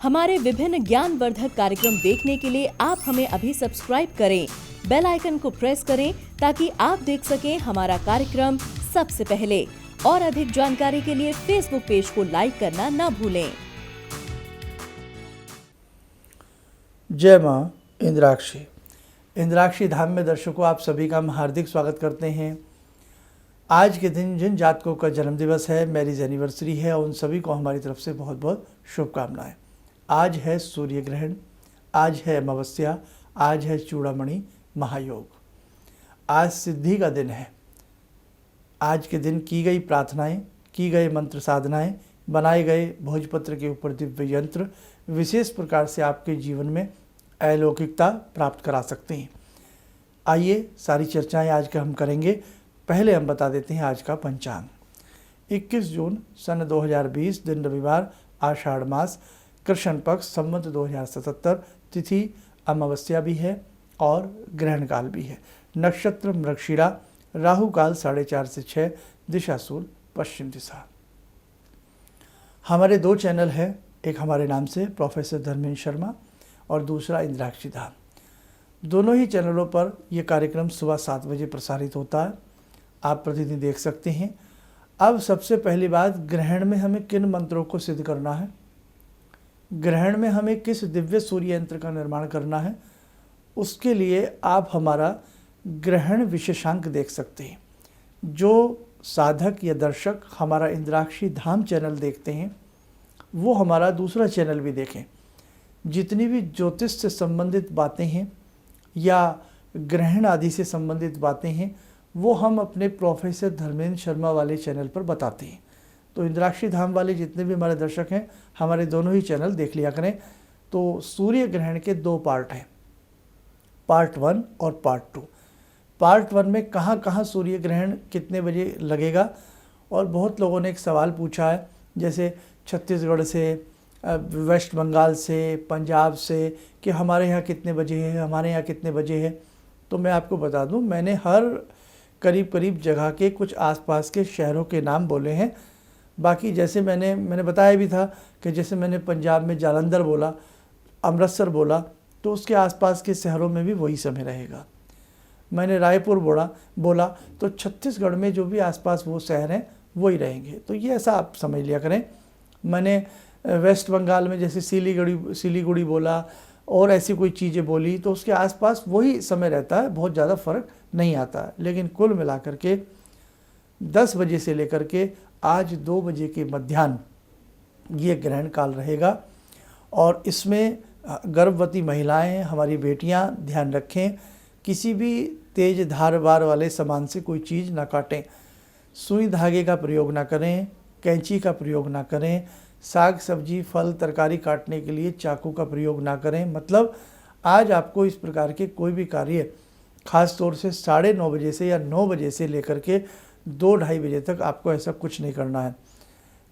हमारे विभिन्न ज्ञानवर्धक कार्यक्रम देखने के लिए आप हमें अभी सब्सक्राइब करें, बेल आइकन को प्रेस करें ताकि आप देख सकें हमारा कार्यक्रम सबसे पहले। और अधिक जानकारी के लिए फेसबुक पेज को लाइक करना ना भूलें। जय माँ इंद्राक्षी। इंद्राक्षी धाम में दर्शकों आप सभी का हम हार्दिक स्वागत करते हैं। आज के दिन जिन जातकों का जन्मदिवस है, मैरिज एनिवर्सरी है, उन सभी को हमारी तरफ से बहुत बहुत शुभकामनाएं। आज है सूर्य ग्रहण, आज है अमावस्या, आज है चूड़ामणि महायोग, आज सिद्धि का दिन है। आज के दिन की गई प्रार्थनाएं, की गए मंत्र साधनाएं, बनाए गए भोजपत्र के ऊपर दिव्य यंत्र विशेष प्रकार से आपके जीवन में अलौकिकता प्राप्त करा सकते हैं। आइए सारी चर्चाएं आज का हम करेंगे। पहले हम बता देते हैं आज का पंचांग। 21 जून सन 2020, दिन रविवार, आषाढ़ मास, कृष्ण पक्ष, संवत 2077, तिथि अमावस्या भी है और ग्रहण काल भी है। नक्षत्र मृगशिरा, राहु काल 4:30 से 6, दिशा सूल पश्चिम दिशा। हमारे दो चैनल हैं, एक हमारे नाम से प्रोफेसर धर्मेंद्र शर्मा और दूसरा इंद्राक्षी धाम। दोनों ही चैनलों पर यह कार्यक्रम सुबह 7 बजे प्रसारित होता है, आप प्रतिदिन देख सकते हैं। अब सबसे पहली बात, ग्रहण में हमें किन मंत्रों को सिद्ध करना है, ग्रहण में हमें किस दिव्य सूर्य यंत्र का निर्माण करना है, उसके लिए आप हमारा ग्रहण विशेषांक देख सकते हैं। जो साधक या दर्शक हमारा इंद्राक्षी धाम चैनल देखते हैं वो हमारा दूसरा चैनल भी देखें। जितनी भी ज्योतिष से संबंधित बातें हैं या ग्रहण आदि से संबंधित बातें हैं वो हम अपने प्रोफेसर धर्मेंद्र शर्मा वाले चैनल पर बताते हैं। तो इंद्राक्षी धाम वाले जितने भी हमारे दर्शक हैं, हमारे दोनों ही चैनल देख लिया करें। तो सूर्य ग्रहण के 2 पार्ट हैं, पार्ट 1 और पार्ट 2। पार्ट 1 में कहाँ कहाँ सूर्य ग्रहण कितने बजे लगेगा, और बहुत लोगों ने एक सवाल पूछा है, जैसे छत्तीसगढ़ से, वेस्ट बंगाल से, पंजाब से, कि हमारे यहाँ कितने बजे है, हमारे यहाँ कितने बजे है। तो मैं आपको बता दूं, मैंने हर करीब जगह के कुछ आसपास के शहरों के नाम बोले हैं। बाकी जैसे मैंने बताया भी था कि जैसे मैंने पंजाब में जालंधर बोला, अमृतसर बोला, तो उसके आसपास के शहरों में भी वही समय रहेगा। मैंने रायपुर बोला तो छत्तीसगढ़ में जो भी आसपास वो शहर हैं वही रहेंगे। तो ये ऐसा आप समझ लिया करें। मैंने वेस्ट बंगाल में जैसे सिलीगुड़ी बोला और ऐसी कोई चीज़ें बोली तो उसके आसपास वही समय रहता है, बहुत ज़्यादा फर्क नहीं आता। लेकिन कुल मिलाकर के 10 बजे से लेकर के आज 2 बजे के मध्याह्न ये ग्रहण काल रहेगा। और इसमें गर्भवती महिलाएं, हमारी बेटियां ध्यान रखें, किसी भी तेज धारवार वाले सामान से कोई चीज़ ना काटें, सुई धागे का प्रयोग ना करें, कैंची का प्रयोग ना करें, साग सब्जी फल तरकारी काटने के लिए चाकू का प्रयोग ना करें। मतलब आज आपको इस प्रकार के कोई भी कार्य ख़ास तौर से 9:30 बजे से या 9 बजे से लेकर के 2-2:30 बजे तक आपको ऐसा कुछ नहीं करना है।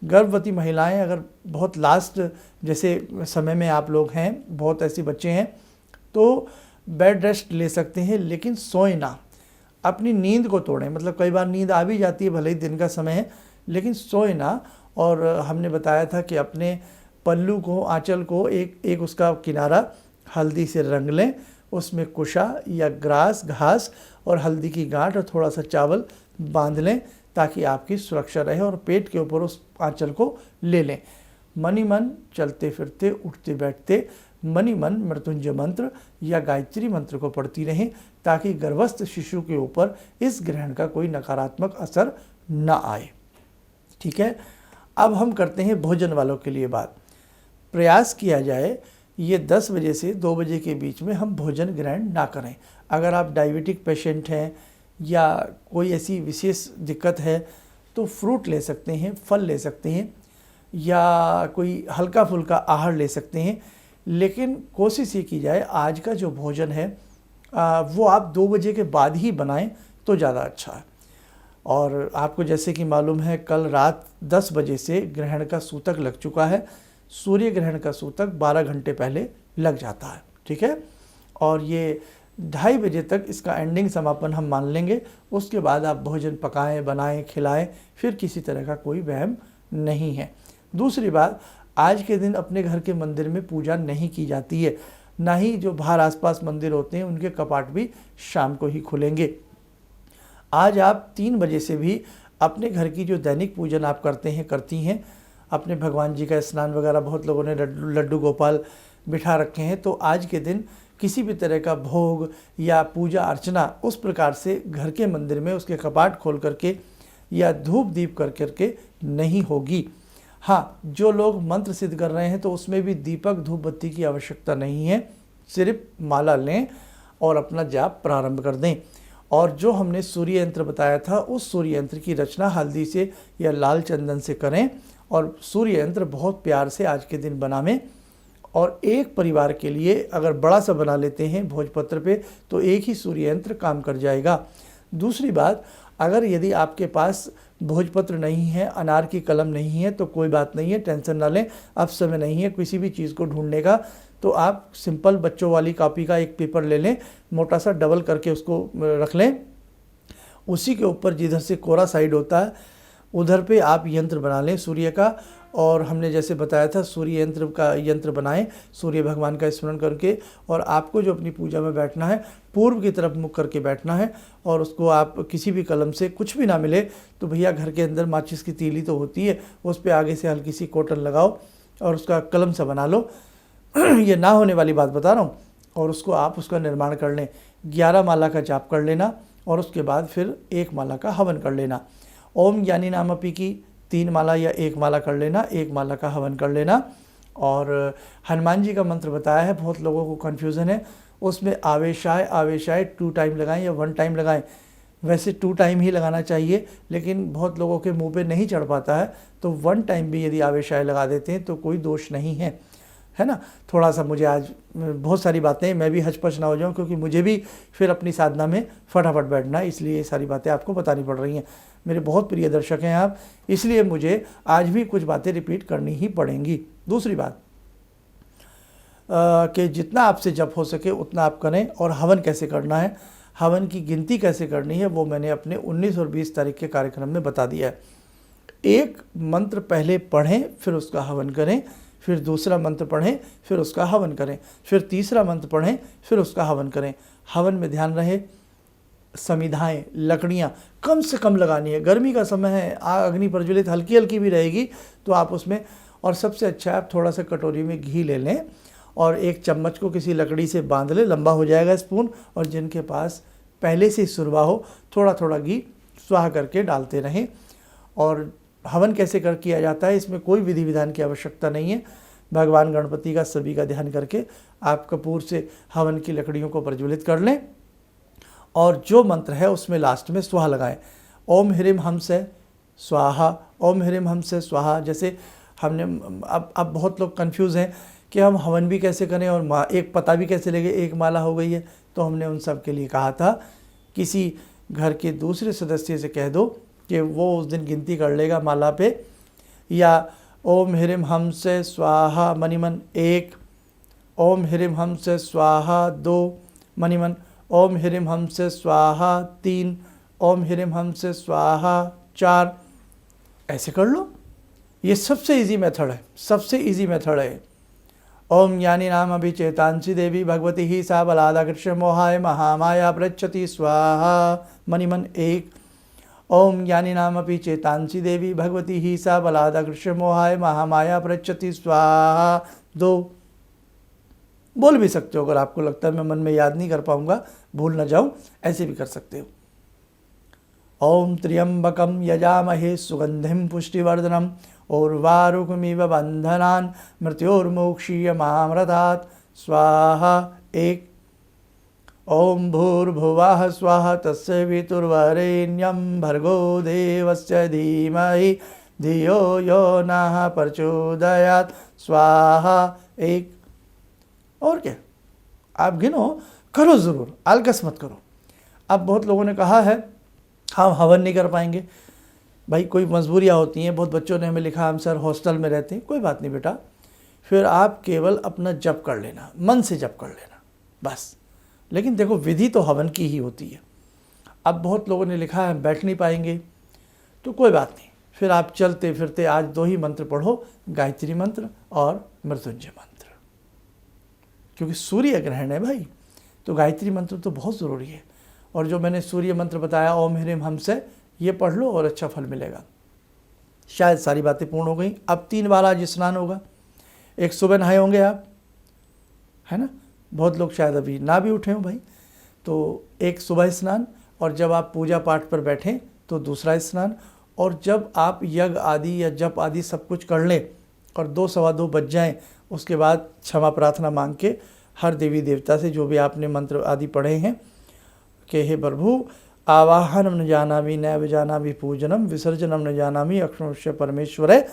गर्भवती महिलाएं, अगर बहुत लास्ट जैसे समय में आप लोग हैं, बहुत ऐसे बच्चे हैं, तो बेड रेस्ट ले सकते हैं, लेकिन सोए ना, अपनी नींद को तोड़ें। मतलब कई बार नींद आ भी जाती है, भले ही दिन का समय है, लेकिन सोए ना। और हमने बताया था कि अपने पल्लू को, आंचल को एक उसका किनारा हल्दी से रंग लें, उसमें कुशा या घास और हल्दी की गांठ और थोड़ा सा चावल बांध लें ताकि आपकी सुरक्षा रहे, और पेट के ऊपर उस आंचल को ले लें। मनी मन चलते फिरते उठते बैठते मनी मन मृत्युंजय मंत्र या गायत्री मंत्र को पढ़ती रहें ताकि गर्भस्थ शिशु के ऊपर इस ग्रहण का कोई नकारात्मक असर न आए। ठीक है, अब हम करते हैं भोजन वालों के लिए बात। प्रयास किया जाए ये 10 बजे से 2 बजे के बीच में हम भोजन ग्रहण ना करें। अगर आप डायबिटिक पेशेंट हैं या कोई ऐसी विशेष दिक्कत है तो फ्रूट ले सकते हैं, फल ले सकते हैं, या कोई हल्का फुल्का आहार ले सकते हैं। लेकिन कोशिश ये की जाए आज का जो भोजन है वो आप 2 बजे के बाद ही बनाएं तो ज़्यादा अच्छा है। और आपको जैसे कि मालूम है, कल रात 10 बजे से ग्रहण का सूतक लग चुका है। सूर्य ग्रहण का सूतक 12 घंटे पहले लग जाता है। ठीक है, और ये 2:30 बजे तक इसका एंडिंग समापन हम मान लेंगे। उसके बाद आप भोजन पकाएं, बनाएं, खिलाएं, फिर किसी तरह का कोई वहम नहीं है। दूसरी बात, आज के दिन अपने घर के मंदिर में पूजा नहीं की जाती है, ना ही जो बाहर आसपास मंदिर होते हैं उनके कपाट भी शाम को ही खुलेंगे। आज आप 3 बजे से भी अपने घर की जो दैनिक पूजन आप करते हैं, करती हैं, अपने भगवान जी का स्नान वगैरह, बहुत लोगों ने लड्डू गोपाल बिठा रखे हैं, तो आज के दिन किसी भी तरह का भोग या पूजा अर्चना उस प्रकार से घर के मंदिर में उसके कपाट खोल करके या धूप दीप कर करके नहीं होगी। हाँ, जो लोग मंत्र सिद्ध कर रहे हैं तो उसमें भी दीपक धूप बत्ती की आवश्यकता नहीं है, सिर्फ माला लें और अपना जाप प्रारंभ कर दें। और जो हमने सूर्य यंत्र बताया था, उस सूर्य यंत्र की रचना हल्दी से या लाल चंदन से करें और सूर्य यंत्र बहुत प्यार से आज के दिन बनावें। और एक परिवार के लिए अगर बड़ा सा बना लेते हैं भोजपत्र पे तो एक ही सूर्य यंत्र काम कर जाएगा। दूसरी बात, अगर यदि आपके पास भोजपत्र नहीं है, अनार की कलम नहीं है तो कोई बात नहीं है, टेंशन ना लें। अब समय नहीं है किसी भी चीज़ को ढूंढने का, तो आप सिंपल बच्चों वाली कॉपी का एक पेपर ले लें, मोटा सा डबल करके उसको रख लें। उसी के ऊपर जिधर से कोरा साइड होता है उधर पे आप यंत्र बना लें सूर्य का। और हमने जैसे बताया था सूर्य यंत्र का यंत्र बनाएं सूर्य भगवान का स्मरण करके। और आपको जो अपनी पूजा में बैठना है पूर्व की तरफ मुख करके बैठना है। और उसको आप किसी भी कलम से कुछ भी ना मिले तो भैया घर के अंदर माचिस की तीली तो होती है, उस पर आगे से हल्की सी कॉटन लगाओ और उसका कलम सा बना लो। ये ना होने वाली बात बता रहा हूँ। और उसको आप उसका निर्माण कर लें, 11 माला का जाप कर लेना और उसके बाद फिर 1 माला का हवन कर लेना। ओम ज्ञानी नामपि की 3 माला या 1 माला कर लेना, 1 माला का हवन कर लेना। और हनुमान जी का मंत्र बताया है, बहुत लोगों को कन्फ्यूज़न है उसमें, आवेशाय आवेशाय 2 टाइम लगाएं या 1 टाइम लगाएं। वैसे 2 टाइम ही लगाना चाहिए, लेकिन बहुत लोगों के मुंह पे नहीं चढ़ पाता है, तो 1 टाइम भी यदि आवेशाय लगा देते हैं तो कोई दोष नहीं है ना। थोड़ा सा मुझे आज बहुत सारी बातें, मैं भी हचपच ना हो जाऊं क्योंकि मुझे भी फिर अपनी साधना में फटाफट बैठना है, इसलिए ये सारी बातें आपको बतानी पड़ रही हैं। मेरे बहुत प्रिय दर्शक हैं आप, इसलिए मुझे आज भी कुछ बातें रिपीट करनी ही पड़ेंगी। दूसरी बात कि जितना आपसे जप हो सके उतना आप करें। और हवन कैसे करना है, हवन की गिनती कैसे करनी है, वो मैंने अपने 19 और 20 तारीख के कार्यक्रम में बता दिया है। एक मंत्र पहले पढ़ें फिर उसका हवन करें, फिर दूसरा मंत्र पढ़ें फिर उसका हवन करें, फिर तीसरा मंत्र पढ़ें फिर उसका हवन करें। हवन में ध्यान रहे समिधाएं, लकड़ियाँ कम से कम लगानी है। गर्मी का समय है, आग अग्नि प्रज्वलित हल्की हल्की भी रहेगी तो आप उसमें, और सबसे अच्छा है आप थोड़ा सा कटोरी में घी ले लें और एक चम्मच को किसी लकड़ी से बांध लें, लंबा हो जाएगा स्पून। और जिनके पास पहले से सुरवा हो थोड़ा थोड़ा घी स्वाह करके डालते रहें। और हवन कैसे किया जाता है, इसमें कोई विधि विधान की आवश्यकता नहीं है। भगवान गणपति का सभी का ध्यान करके आप कपूर से हवन की लकड़ियों को प्रज्वलित कर लें और जो मंत्र है उसमें लास्ट में स्वाहा लगाएं। ओम ह्रीम हम से स्वाहा, ओम ह्रीम हम से स्वाहा। जैसे हमने अब बहुत लोग कंफ्यूज हैं कि हम हवन भी कैसे करें और एक पता भी कैसे लगे, 1 माला हो गई है। तो हमने उन सब के लिए कहा था किसी घर के दूसरे सदस्य से कह दो कि वो उस दिन गिनती कर लेगा माला पे। या ओम ह्रीम हम से स्वाहा मणिमन 1, ओम ह्रीम हम से स्वाहा 2 मणिमन, ओम ह्रीम हम से स्वाहा 3, ओम ह्रीम हम से स्वाहा 4। ऐसे कर लो, ये सबसे इजी मेथड है, सबसे इजी मेथड है। ओम ज्ञानी नाम अभिचेतांसी देवी भगवती ही सा बलादाकृष्य मोहाय महामाया प्रच्छति स्वाहा मणिमन 1, ओम ज्ञानी नाम अपि चेतांसी देवी भगवती ही सा बलादाकृष्य मोहाय महामाया प्रच्छति स्वाहा 2। बोल भी सकते हो, अगर आपको लगता है मैं मन में याद नहीं कर पाऊंगा, भूल ना जाऊं, ऐसे भी कर सकते हो। ओम त्र्यंबकम यजामहे सुगंधिम पुष्टिवर्धनम उर्वारुकमिव बंधनान् मृत्योर्मोक्षीय मामृतात् स्वाहा 1। ओम भूर्भुवः स्वाहा तस्य वितुर्वरेण्यं भर्गो देवस्य धीमहि धियो यो नः प्रचोदयात् स्वाहा 1। और क्या, आप गिनो, करो ज़रूर, आलकस मत करो। अब बहुत लोगों ने कहा है हम हवन नहीं कर पाएंगे, भाई कोई मजबूरियाँ होती हैं। बहुत बच्चों ने हमें लिखा हम सर हॉस्टल में रहते हैं। कोई बात नहीं बेटा, फिर आप केवल अपना जप कर लेना, मन से जप कर लेना बस। लेकिन देखो विधि तो हवन की ही होती है। अब बहुत लोगों ने लिखा है बैठ नहीं पाएंगे, तो कोई बात नहीं, फिर आप चलते फिरते आज 2 ही मंत्र पढ़ो, गायत्री मंत्र और मृत्युंजय मंत्र, क्योंकि सूर्य ग्रहण है भाई, तो गायत्री मंत्र तो बहुत ज़रूरी है। और जो मैंने सूर्य मंत्र बताया ओम ह्रीम हम से, ये पढ़ लो और अच्छा फल मिलेगा। शायद सारी बातें पूर्ण हो गई। अब 3 बार आज स्नान होगा। एक सुबह नहाए होंगे आप, है ना, बहुत लोग शायद अभी ना भी उठे हो भाई, तो एक सुबह स्नान, और जब आप पूजा पाठ पर बैठें तो दूसरा स्नान, और जब आप यज्ञ आदि या जप आदि सब कुछ कर लें और 2 सवा 2 बज जाएँ, उसके बाद क्षमा प्रार्थना मांग के हर देवी देवता से जो भी आपने मंत्र आदि पढ़े हैं कि हे प्रभु आवाहनम न जानामि नैव जानामि पूजनम विसर्जनम न जानामि अक्षरस्य परमेश्वरे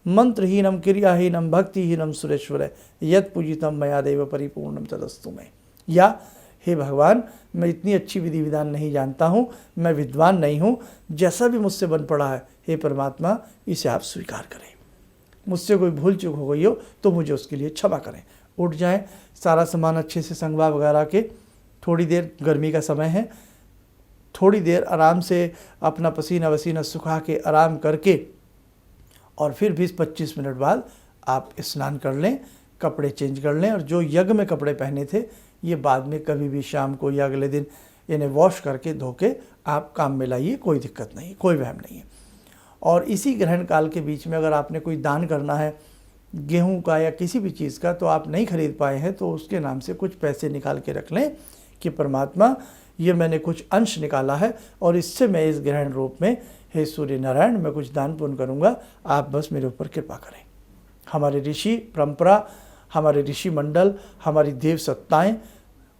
मंत्रहीनम क्रियाहीनम भक्तिहीनम सुरेश्वरे यत् पूजितम मया देव परिपूर्णम तदस्तु में, या हे भगवान मैं इतनी अच्छी विधि विधान नहीं जानता हूँ, मैं विद्वान नहीं हूँ, जैसा भी मुझसे बन पड़ा है हे परमात्मा इसे आप स्वीकार करें, मुझसे कोई भूल चूक हो गई हो तो मुझे उसके लिए क्षमा करें। उठ जाएं, सारा सामान अच्छे से संगवा वगैरह के, थोड़ी देर, गर्मी का समय है, थोड़ी देर आराम से अपना पसीना वसीना सुखा के आराम करके, और फिर 20-25 मिनट बाद आप स्नान कर लें, कपड़े चेंज कर लें, और जो यज्ञ में कपड़े पहने थे ये बाद में कभी भी शाम को या अगले दिन इन्हें वॉश करके धो के आप काम में लाइए, कोई दिक्कत नहीं, कोई वहम नहीं है। और इसी ग्रहण काल के बीच में अगर आपने कोई दान करना है गेहूं का या किसी भी चीज़ का, तो आप नहीं खरीद पाए हैं तो उसके नाम से कुछ पैसे निकाल के रख लें कि परमात्मा ये मैंने कुछ अंश निकाला है और इससे मैं इस ग्रहण रूप में हे सूर्य नारायण मैं कुछ दान पुण्य करूँगा, आप बस मेरे ऊपर कृपा करें। हमारे ऋषि परंपरा, हमारे ऋषि मंडल, हमारी देव सत्ताएं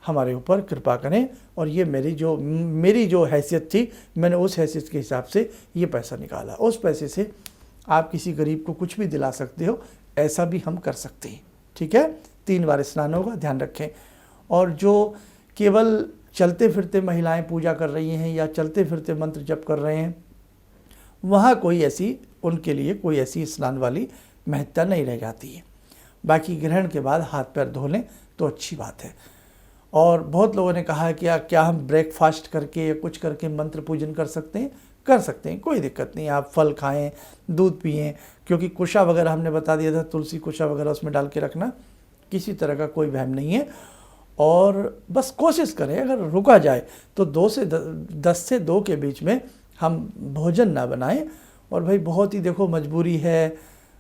हमारे ऊपर कृपा करें, और ये मेरी जो हैसियत थी मैंने उस हैसियत के हिसाब से ये पैसा निकाला, उस पैसे से आप किसी गरीब को कुछ भी दिला सकते हो, ऐसा भी हम कर सकते हैं। ठीक है, 3 बार स्नान होगा, ध्यान रखें। और जो केवल चलते फिरते महिलाएं पूजा कर रही हैं या चलते फिरते मंत्र जप कर रहे हैं, वहाँ कोई ऐसी, उनके लिए कोई ऐसी स्नान वाली महत्ता नहीं रह जाती है। बाकी ग्रहण के बाद हाथ पैर धो लें तो अच्छी बात है। और बहुत लोगों ने कहा है कि क्या हम ब्रेकफास्ट करके या कुछ करके मंत्र पूजन कर सकते हैं? कर सकते हैं, कोई दिक्कत नहीं। आप फल खाएं, दूध पिएं, क्योंकि कुशा वगैरह हमने बता दिया था, तुलसी कुशा वगैरह उसमें डाल के रखना, किसी तरह का कोई वहम नहीं है। और बस कोशिश करें अगर रुका जाए तो 10 से 2 के बीच में हम भोजन ना बनाएं। और भाई बहुत ही देखो मजबूरी है,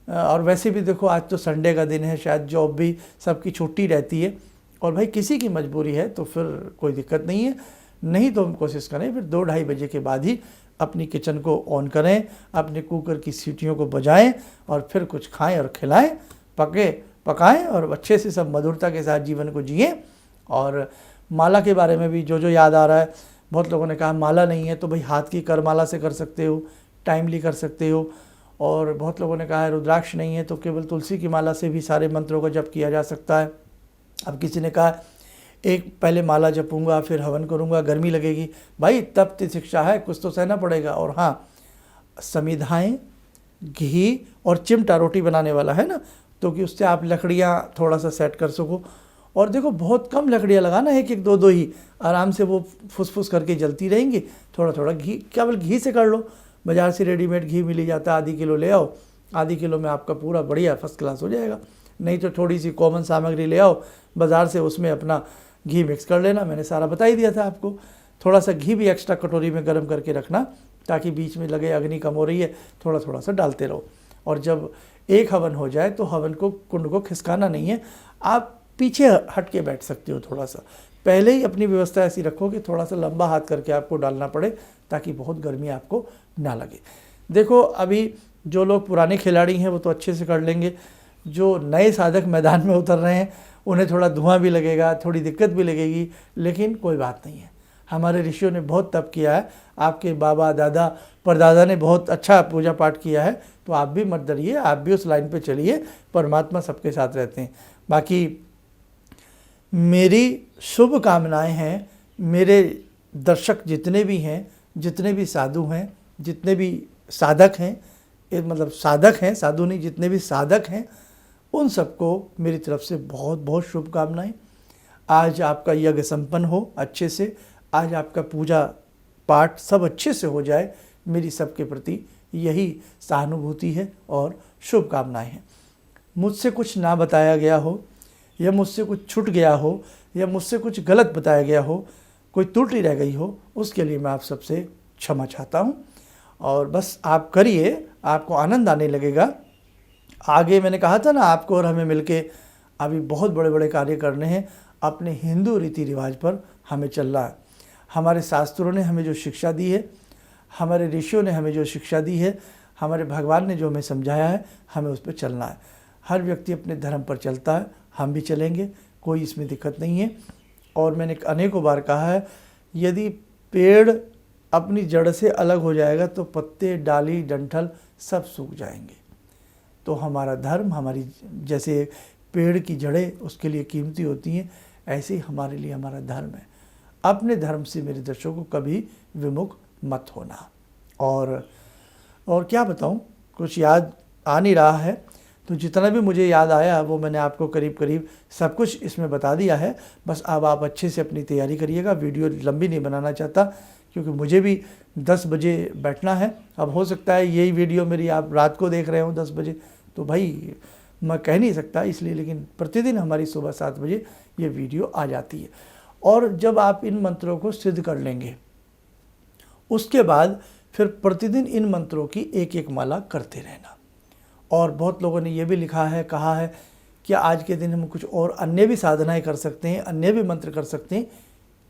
और वैसे भी देखो आज तो संडे का दिन है, शायद जॉब भी सबकी छुट्टी रहती है, और भाई किसी की मजबूरी है तो फिर कोई दिक्कत नहीं है। नहीं तो हम कोशिश करें फिर 2-2:30 बजे के बाद ही अपनी किचन को ऑन करें, अपने कुकर की सीटियों को बजाएं और फिर कुछ खाएं और खिलाएं, पकाएं और अच्छे से सब मधुरता के साथ जीवन को जिएं। और माला के बारे में भी जो याद आ रहा है, बहुत लोगों ने कहा माला नहीं है तो भाई हाथ की करमाला से कर सकते हो, टाइमली कर सकते हो। और बहुत लोगों ने कहा है रुद्राक्ष नहीं है तो केवल तुलसी की माला से भी सारे मंत्रों का जप किया जा सकता है। अब किसी ने कहा एक पहले माला जपूंगा फिर हवन करूंगा, गर्मी लगेगी, भाई तप की शिक्षा है, कुछ तो सहना पड़ेगा। और हाँ, समिधाएं, घी और चिमटा रोटी बनाने वाला है ना, तो कि उससे आप लकड़ियाँ थोड़ा सा सेट कर सको। और देखो बहुत कम लकड़ियाँ लगाना, 1-1, 2-2 ही, आराम से वो फुस करके जलती रहेंगी। थोड़ा घी, केवल घी से कर लो, बाज़ार से रेडीमेड घी मिल जाता है, आधी किलो ले आओ, आधी किलो में आपका पूरा बढ़िया फर्स्ट क्लास हो जाएगा। नहीं तो थोड़ी सी कॉमन सामग्री ले आओ बाज़ार से, उसमें अपना घी मिक्स कर लेना, मैंने सारा बता ही दिया था आपको। थोड़ा सा घी भी एक्स्ट्रा कटोरी में गर्म करके रखना, ताकि बीच में लगे अग्नि कम हो रही है, थोड़ा सा डालते रहो। और जब एक हवन हो जाए तो हवन को, कुंड को खिसकाना नहीं है, आप पीछे हट के बैठ सकते हो। थोड़ा सा पहले ही अपनी व्यवस्था ऐसी रखो कि थोड़ा सा लंबा हाथ करके आपको डालना पड़े, ताकि बहुत गर्मी आपको ना लगे। देखो अभी जो लोग पुराने खिलाड़ी हैं वो तो अच्छे से कर लेंगे, जो नए साधक मैदान में उतर रहे हैं उन्हें थोड़ा धुआं भी लगेगा, थोड़ी दिक्कत भी लगेगी, लेकिन कोई बात नहीं है। हमारे ऋषियों ने बहुत तप किया है, आपके बाबा दादा परदादा ने बहुत अच्छा पूजा पाठ किया है, तो आप भी मत डरिए, आप भी उस लाइन पे चलिए, परमात्मा सबके साथ रहते हैं। बाकी मेरी शुभ कामनाएं हैं, मेरे दर्शक जितने भी हैं, जितने भी साधु हैं, जितने भी साधक हैं, मतलब साधक हैं, साधु नहीं, जितने भी साधक हैं, उन सबको मेरी तरफ से बहुत बहुत शुभकामनाएं। आज आपका यज्ञ संपन्न हो अच्छे से, आज आपका पूजा पाठ सब अच्छे से हो जाए, मेरी सबके प्रति यही सहानुभूति है और शुभकामनाएं हैं। मुझसे कुछ ना बताया गया हो, या मुझसे कुछ छूट गया हो, या मुझसे कुछ गलत बताया गया हो, कोई त्रुटि रह गई हो, उसके लिए मैं आप सबसे क्षमा चाहता हूँ। और बस आप करिए, आपको आनंद आने लगेगा। आगे मैंने कहा था ना, आपको और हमें मिलके अभी बहुत बड़े बड़े कार्य करने हैं। अपने हिंदू रीति रिवाज पर हमें चलना है। हमारे शास्त्रों ने हमें जो शिक्षा दी है, हमारे ऋषियों ने हमें जो शिक्षा दी है, हमारे भगवान ने जो हमें समझाया है, हमें उस पर चलना है। हर व्यक्ति अपने धर्म पर चलता है, हम भी चलेंगे, कोई इसमें दिक्कत नहीं है। और मैंने अनेकों बार कहा है, यदि पेड़ अपनी जड़ से अलग हो जाएगा तो पत्ते, डाली, डंठल सब सूख जाएंगे। तो हमारा धर्म, हमारी जैसे पेड़ की जड़ें उसके लिए कीमती होती हैं, ऐसे ही हमारे लिए हमारा धर्म है। अपने धर्म से मेरे दर्शकों को कभी विमुख मत होना। और क्या बताऊं, कुछ याद आ नहीं रहा है, तो जितना भी मुझे याद आया वो मैंने आपको करीब करीब सब कुछ इसमें बता दिया है। बस अब आप अच्छे से अपनी तैयारी करिएगा। वीडियो लंबी नहीं बनाना चाहता, क्योंकि मुझे भी 10 बजे बैठना है। अब हो सकता है यही वीडियो मेरी आप रात को देख रहे हो 10 बजे, तो भाई मैं कह नहीं सकता इसलिए, लेकिन प्रतिदिन हमारी सुबह 7 बजे ये वीडियो आ जाती है। और जब आप इन मंत्रों को सिद्ध कर लेंगे, उसके बाद फिर प्रतिदिन इन मंत्रों की एक एक माला करते रहना। और बहुत लोगों ने ये भी लिखा है, कहा है कि आज के दिन हम कुछ और अन्य भी साधनाएं कर सकते हैं, अन्य भी मंत्र कर सकते हैं।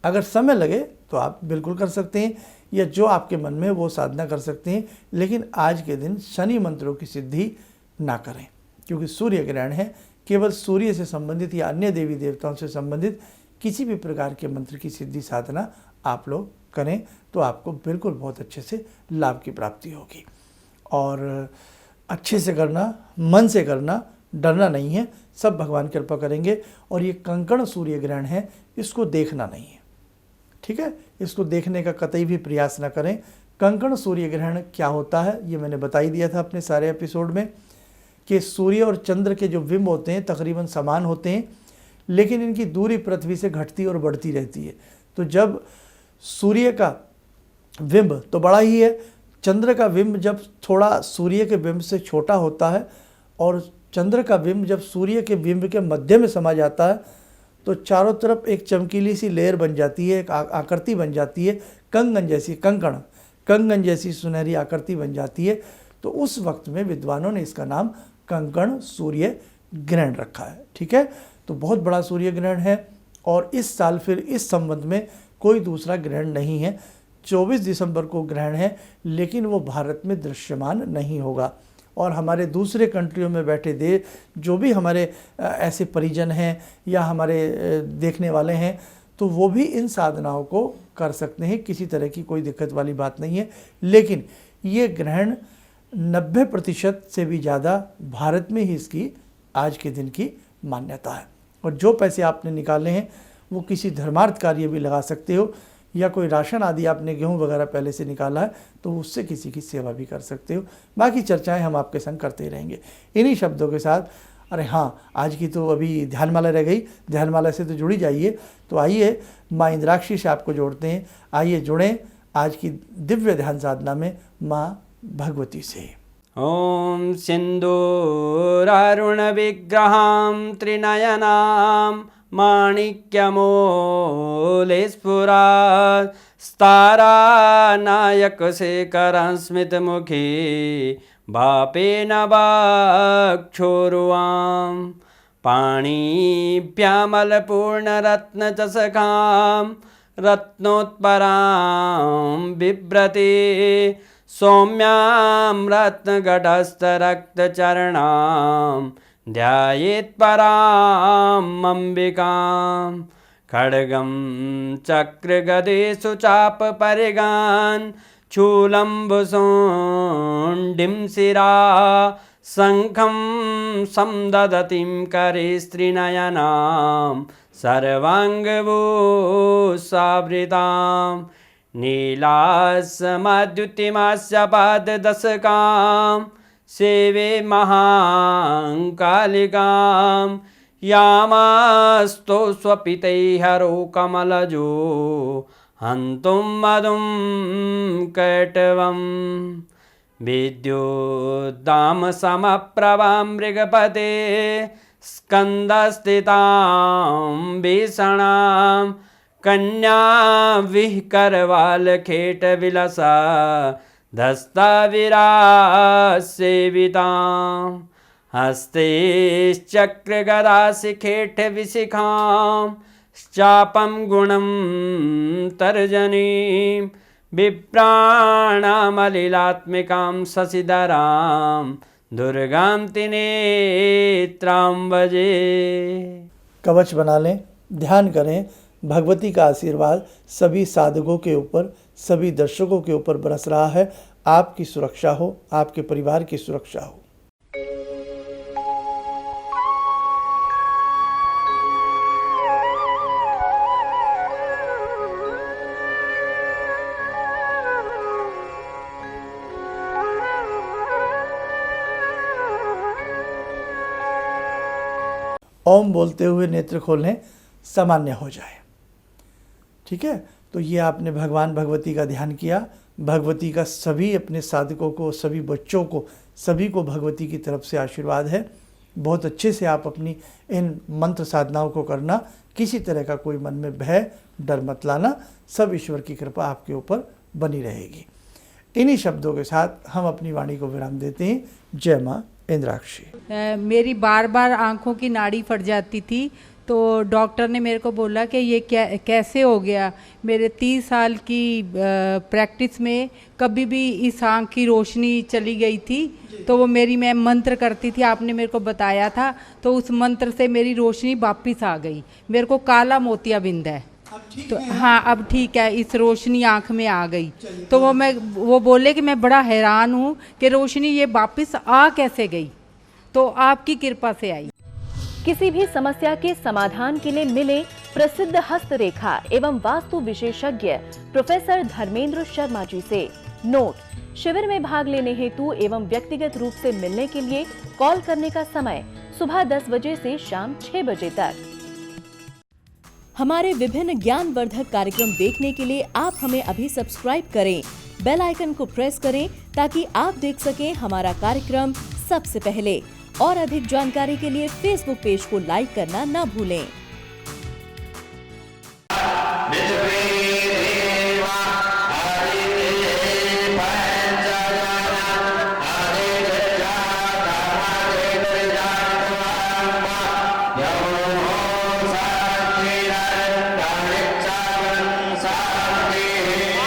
अगर समय लगे तो आप बिल्कुल कर सकते हैं, या जो आपके मन में वो साधना कर सकते हैं। लेकिन आज के दिन शनि मंत्रों की सिद्धि ना करें, क्योंकि सूर्य ग्रहण है। केवल सूर्य से संबंधित या अन्य देवी देवताओं से संबंधित किसी भी प्रकार के मंत्र की सिद्धि साधना आप लोग करें तो आपको बिल्कुल बहुत अच्छे से लाभ की प्राप्ति होगी। और अच्छे से करना, मन से करना, डरना नहीं है, सब भगवान कृपा करेंगे। और ये कंकण सूर्य ग्रहण है, इसको देखना नहीं है, ठीक है? इसको देखने का कतई भी प्रयास न करें। कंकण सूर्य ग्रहण क्या होता है ये मैंने बता ही दिया था अपने सारे एपिसोड में, कि सूर्य और चंद्र के जो बिंब होते हैं तकरीबन समान होते हैं, लेकिन इनकी दूरी पृथ्वी से घटती और बढ़ती रहती है। तो जब सूर्य का बिंब तो बड़ा ही है, चंद्र का बिंब जब थोड़ा सूर्य के बिंब से छोटा होता है, और चंद्र का बिंब जब सूर्य के बिंब के मध्य में समा जाता है, तो चारों तरफ एक चमकीली सी लेयर बन जाती है, एक आकृति बन जाती है, कंगन जैसी, कंगन जैसी सुनहरी आकृति बन जाती है। तो उस वक्त में विद्वानों ने इसका नाम कंकण सूर्य ग्रहण रखा है, ठीक है? तो बहुत बड़ा सूर्य ग्रहण है। और इस साल फिर इस संबंध में कोई दूसरा ग्रहण नहीं है। 24 दिसंबर को ग्रहण है, लेकिन वो भारत में दृश्यमान नहीं होगा। और हमारे दूसरे कंट्रियों में बैठे जो भी हमारे ऐसे परिजन हैं या हमारे देखने वाले हैं, तो वो भी इन साधनाओं को कर सकते हैं, किसी तरह की कोई दिक्कत वाली बात नहीं है। लेकिन ये ग्रहण 90% से भी ज़्यादा भारत में ही इसकी आज के दिन की मान्यता है। और जो पैसे आपने निकाले हैं वो किसी धर्मार्थ कार्य भी लगा सकते हो, या कोई राशन आदि आपने गेहूं वगैरह पहले से निकाला है तो उससे किसी की सेवा भी कर सकते हो। बाकी चर्चाएं हम आपके संग करते रहेंगे। इन्हीं शब्दों के साथ, अरे हाँ, आज की तो अभी ध्यानमाला रह गई, ध्यानमाला से तो जुड़ी जाइए। तो आइए माँ इंद्राक्षी से आपको जोड़ते हैं। आइए जुड़ें आज की दिव्य ध्यान साधना में माँ भगवती से। ॐ सिन्दूरारुण विग्रहां त्रिनयनां माणिक्यमूले स्फुरात् स्तारानायकशेखरं स्मितमुखी भापेन वक्षोरुवां पाणिभ्यामलपूर्णरत्नचषकां रत्नोत्परां बिभ्रति सौम्यां रत्नघटस्थरक्तचरणां ध्यायेत्पराम् अम्बिकां खड्गं चक्रगदेषु चापपरिगान् शूलम्बुशोण्डिं शिरा शङ्खं संदधतीं करे स्त्रीनयनां सर्वाङ्गभूषावृतां नीलास्मद्युतिमास्य पाददशकां सेवे महाकालिकां यामास्तो स्वपितैहरो कमलजो हन्तुं मधुं कैटवम् विद्युद्दामसमप्रभां मृगपते स्कन्दस्थितां भीषणां कन्या विहकरवालखेटविलसा धस्ताविरासेवितां हस्तैश्चक्रगदाशिखेटविशिखां चापं गुणं तर्जनीं विप्राणामलिलात्मिकां शशिधरां दुर्गां त्रिनेत्रां भजे। कवच बना लें, ध्यान करें, भगवती का आशीर्वाद सभी साधकों के ऊपर, सभी दर्शकों के ऊपर बरस रहा है। आपकी सुरक्षा हो, आपके परिवार की सुरक्षा हो। ओम बोलते हुए नेत्र खोलें, सामान्य हो जाए। ठीक है, तो ये आपने भगवान भगवती का ध्यान किया। भगवती का सभी अपने साधकों को, सभी बच्चों को, सभी को भगवती की तरफ से आशीर्वाद है। बहुत अच्छे से आप अपनी इन मंत्र साधनाओं को करना। किसी तरह का कोई मन में भय डर मत लाना। सब ईश्वर की कृपा आपके ऊपर बनी रहेगी। इन्हीं शब्दों के साथ हम अपनी वाणी को विराम देते हैं। जय माँ इंद्राक्षी। मेरी बार बार आंखों की नाड़ी फट जाती थी, तो डॉक्टर ने मेरे को बोला कि ये कैसे हो गया। मेरे 30 साल की प्रैक्टिस में कभी भी इस आँख की रोशनी चली गई थी, तो वो मैं मंत्र करती थी, आपने मेरे को बताया था, तो उस मंत्र से मेरी रोशनी वापस आ गई। मेरे को काला मोतियाबिंद है, तो हाँ अब ठीक है, इस रोशनी आँख में आ गई। तो वो बोले कि मैं बड़ा हैरान हूँ कि रोशनी ये वापस आ कैसे गई, तो आपकी कृपा से आई। किसी भी समस्या के समाधान के लिए मिले प्रसिद्ध हस्तरेखा एवं वास्तु विशेषज्ञ प्रोफेसर धर्मेंद्र शर्मा जी से। नोट: शिविर में भाग लेने हेतु एवं व्यक्तिगत रूप से मिलने के लिए कॉल करने का समय सुबह 10 बजे से शाम 6 बजे तक। हमारे विभिन्न ज्ञानवर्धक कार्यक्रम देखने के लिए आप हमें अभी सब्सक्राइब करें, बेल आइकन को प्रेस करें ताकि आप देख सकें हमारा कार्यक्रम सबसे पहले। और अधिक जानकारी के लिए फेसबुक पेज को लाइक करना न भूलें।